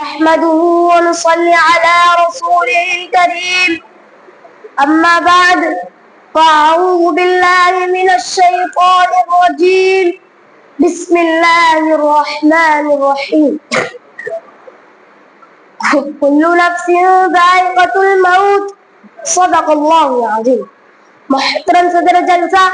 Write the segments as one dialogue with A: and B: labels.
A: نحمده ونصلي على رسوله الكريم أما بعد فأعوذ بالله من الشيطان الرجيم بسم الله الرحمن الرحيم كل نفس ذائقة الموت صدق اللہ العظیم۔ محترم صدر جلسہ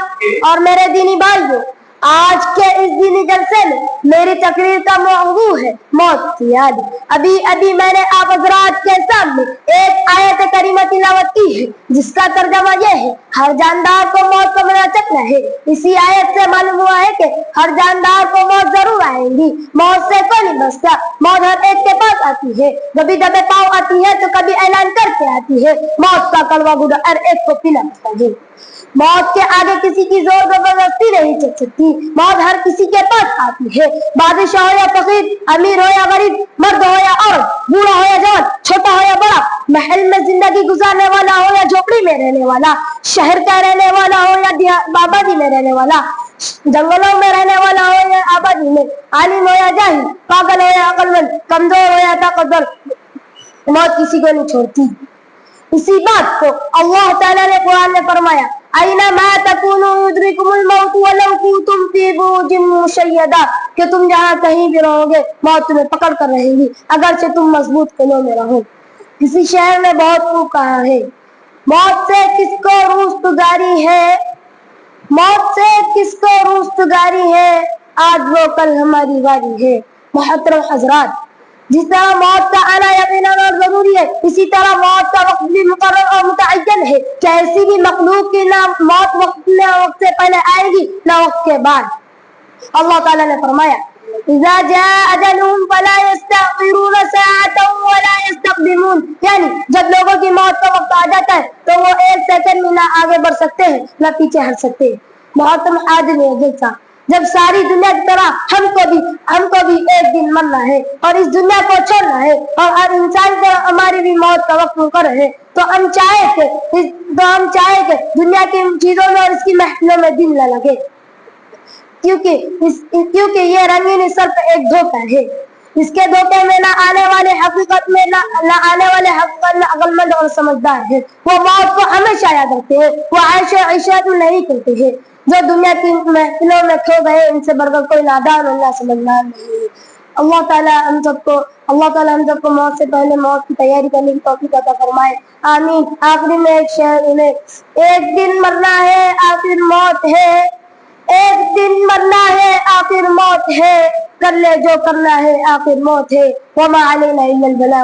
A: اور میرے دینی بھائیوں، آج کے اس دینی جلسے میں میری تقریر کا موضوع ہے موت کی یاد۔ ابھی میں نے آپ حضرات کے سامنے ایک آیت کریمہ تلاوت کی ہے جس کا ترجمہ یہ ہے ہر جاندار کو موت کا منع چکنا ہے۔ اسی آیت سے معلوم ہوا ہے کہ ہر جاندار کو موت ضرور آئے گی، موت سے کوئی نہیں بچتا، موت ہر ایک کے پاس آتی ہے، کبھی دبے پاؤں آتی ہے تو کبھی اعلان کر کے آتی ہے۔ موت کا کڑوا گودا ہر ایک کو پینا پڑتا ہے۔ موت کے آگے کسی کی زور زبردستی نہیں چل سکتی، موت ہر کسی کے پاس آتی ہے، بادشاہ ہو یا فقیر، امیر ہو یا غریب، مرد ہو یا عورت، بوڑھا ہو یا جوان، چھوٹا ہو یا بڑا، محل میں زندگی گزارنے والا ہو یا جھوپڑی میں رہنے والا، شہر کا رہنے والا ہو یا آبادی میں رہنے والا، جنگلوں میں رہنے والا ہو یا آبادی میں، عالم ہو یا جاہل، پاگل ہو یا عقل مند، کمزور ہو یا طاقتور، موت کسی کو نہیں چھوڑتی۔ اسی بات کو اللہ تعالیٰ نے قرآن میں فرمایا اَيْنَمَا تَكُونُوا يُدْرِكُمُ الْمَوْتُ وَلَوْ كُنْتُمْ فِي بُرُوجٍ مُّشَيَّدَةٍ کہ تم جہاں کہیں بھی رہو گے موت تمہیں پکڑ کر رہے گی اگرچہ تم مضبوط قلعوں میں رہو۔ کسی شہر میں بہت خوب کہا ہے موت سے کس کو روستگاری ہے، موت سے کس کو روستگاری ہے، آج وہ کل ہماری باری ہے۔ محترم حضرات، جس طرح موت کا آنا یقیناً اور ضروری ہے، اسی طرح موت کا وقت بھی مقرر اور متعین ہے کہ ایسی بھی مخلوق کی نہ موت وقت سے پہلے آئے گی نہ وقت کے بعد۔ اللہ تعالیٰ نے فرمایا اذا جاء اجلهم فلا يستأخرون ساعة ولا يستقدمون، یعنی جب لوگوں کی موت کا وقت آ جاتا ہے تو وہ ایک سیکنڈ میں نہ آگے بڑھ سکتے ہیں نہ پیچھے ہٹ سکتے ہیں۔ محترم حاضرین جلسہ، جب ساری دنیا کی طرح ہم کو بھی ایک دن مرنا ہے اور اس دنیا کو چھوڑنا ہے اور ہر انسان کو ہماری بھی موت کا وقت مقرر ہے، تو ہم چاہے کہ دنیا کی چیزوں میں اور اس کی محفلوں میں دل نہ لگے، کیونکہ یہ رنگین سر پہ ایک دھوکہ ہے، اس کے دھوکے میں نہ آنے والے حقیقت نہ عقل مند اور سمجھدار ہے۔ وہ موت کو ہمیشہ یاد رکھتے ہیں، وہ عیش و عشرت نہیں کرتے ہیں۔ جو دنیا کی محفلوں میں کھو گئے ان سے بڑھ کر کوئی نادان اور نہ سمجھدار نہیں ہے۔ اللہ تعالیٰ ہم سب کو موت سے پہلے موت کی تیاری کرنے کی توفیق عطا فرمائے، آمین۔ آخری میں ایک شعر میں ایک دن مرنا ہے آخر موت ہے، ایک دن مرنا ہے آخر موت ہے، کر لے جو کرنا ہے آخر موت ہے، وما علینا الا البلاغ۔